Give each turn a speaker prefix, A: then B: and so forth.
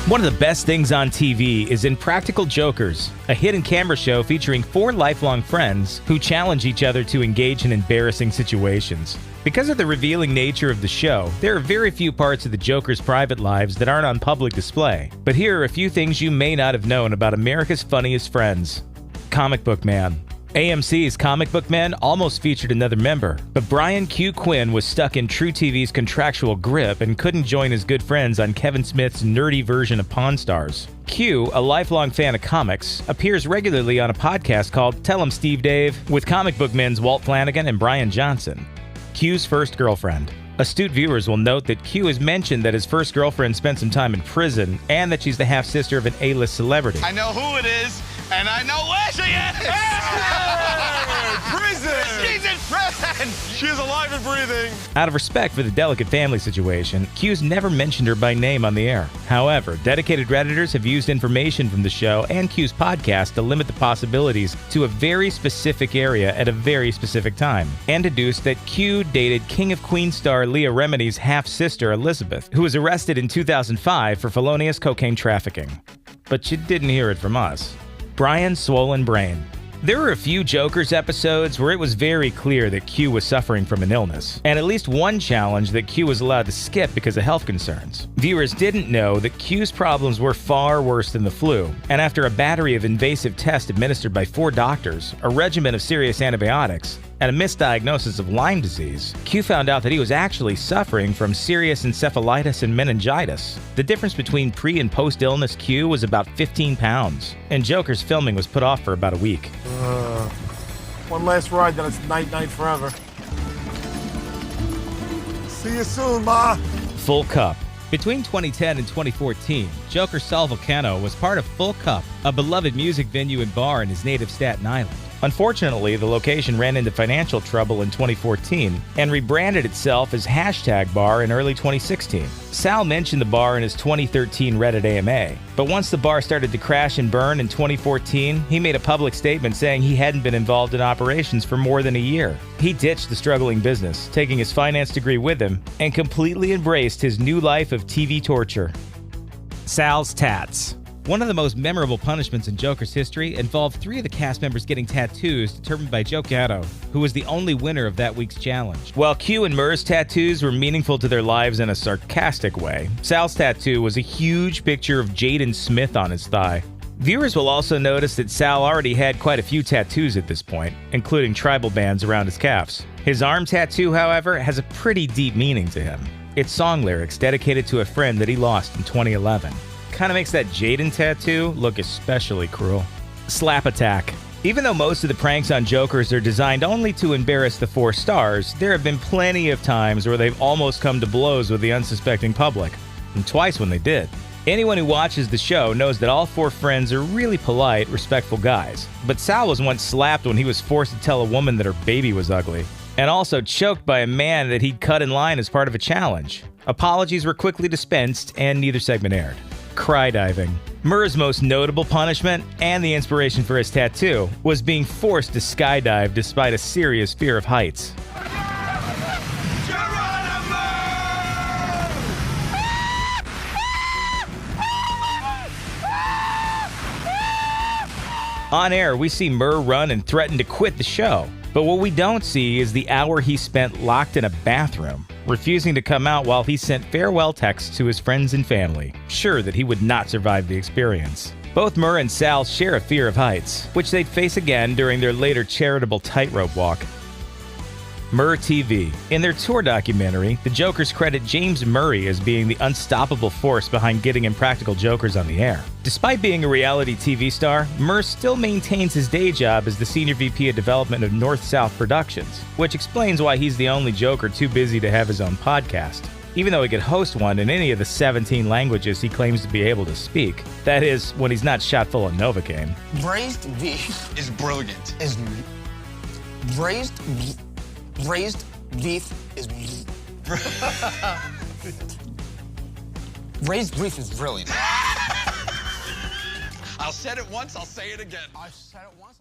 A: One of the best things on TV is Impractical Jokers, a hidden camera show featuring 4 lifelong friends who challenge each other to engage in embarrassing situations. Because of the revealing nature of the show, there are very few parts of the Jokers' private lives that aren't on public display. But here are a few things you may not have known about America's funniest friends. Comic Book Man. AMC's Comic Book Man almost featured another member, but Brian Q. Quinn was stuck in True TV's contractual grip and couldn't join his good friends on Kevin Smith's nerdy version of Pawn Stars. Q, a lifelong fan of comics, appears regularly on a podcast called Tell 'em Steve Dave with Comic Book Men's Walt Flanagan and Brian Johnson. Q's first girlfriend. Astute viewers will note that Q has mentioned that his first girlfriend spent some time in prison and that she's the half-sister of an A-list celebrity.
B: I know who it is, and I know where she is!
C: Prison!
B: She's in prison!
C: She's alive and breathing!
A: Out of respect for the delicate family situation, Q's never mentioned her by name on the air. However, dedicated Redditors have used information from the show and Q's podcast to limit the possibilities to a very specific area at a very specific time, and deduced that Q dated King of Queens star Leah Remini's half-sister Elizabeth, who was arrested in 2005 for felonious cocaine trafficking. But you didn't hear it from us. Brian's swollen brain. There were a few Jokers episodes where it was very clear that Q was suffering from an illness, and at least one challenge that Q was allowed to skip because of health concerns. Viewers didn't know that Q's problems were far worse than the flu, and after a battery of invasive tests administered by 4 doctors, a regimen of serious antibiotics, and a misdiagnosis of Lyme disease, Q found out that he was actually suffering from serious encephalitis and meningitis. The difference between pre- and post-illness Q was about 15 pounds, and Joker's filming was put off for about a week.
C: One last ride, then it's night-night forever. See you soon, Ma.
A: Full Cup. Between 2010 and 2014, Joker Sal Vulcano was part of Full Cup, a beloved music venue and bar in his native Staten Island. Unfortunately, the location ran into financial trouble in 2014 and rebranded itself as Hashtag Bar in early 2016. Sal mentioned the bar in his 2013 Reddit AMA, but once the bar started to crash and burn in 2014, he made a public statement saying he hadn't been involved in operations for more than a year. He ditched the struggling business, taking his finance degree with him, and completely embraced his new life of TV torture. Sal's tats. One of the most memorable punishments in Joker's history involved 3 of the cast members getting tattoos determined by Joe Gatto, who was the only winner of that week's challenge. While Q and Murr's tattoos were meaningful to their lives in a sarcastic way, Sal's tattoo was a huge picture of Jaden Smith on his thigh. Viewers will also notice that Sal already had quite a few tattoos at this point, including tribal bands around his calves. His arm tattoo, however, has a pretty deep meaning to him. It's song lyrics dedicated to a friend that he lost in 2011. Kind of makes that Jaden tattoo look especially cruel. Slap attack. Even though most of the pranks on Jokers are designed only to embarrass the 4 stars, there have been plenty of times where they've almost come to blows with the unsuspecting public, and twice when they did. Anyone who watches the show knows that all 4 friends are really polite, respectful guys, but Sal was once slapped when he was forced to tell a woman that her baby was ugly, and also choked by a man that he'd cut in line as part of a challenge. Apologies were quickly dispensed, and neither segment aired. Cry diving. Murr's most notable punishment, and the inspiration for his tattoo, was being forced to skydive despite a serious fear of heights. On air, we see Murr run and threaten to quit the show. But what we don't see is the hour he spent locked in a bathroom, refusing to come out while he sent farewell texts to his friends and family, sure that he would not survive the experience. Both Murr and Sal share a fear of heights, which they'd face again during their later charitable tightrope walk. Murr TV. In their tour documentary, the Jokers credit James Murray as being the unstoppable force behind getting Impractical Jokers on the air. Despite being a reality TV star, Murr still maintains his day job as the Senior VP of Development of North-South Productions, which explains why he's the only Joker too busy to have his own podcast, even though he could host one in any of the 17 languages he claims to be able to speak. That is, when he's not shot full of Novocaine.
B: Braised beef
D: is brilliant.
B: Braised beef is raised beef is brilliant.
D: I'll say it once, I'll say it again.
B: I said it once.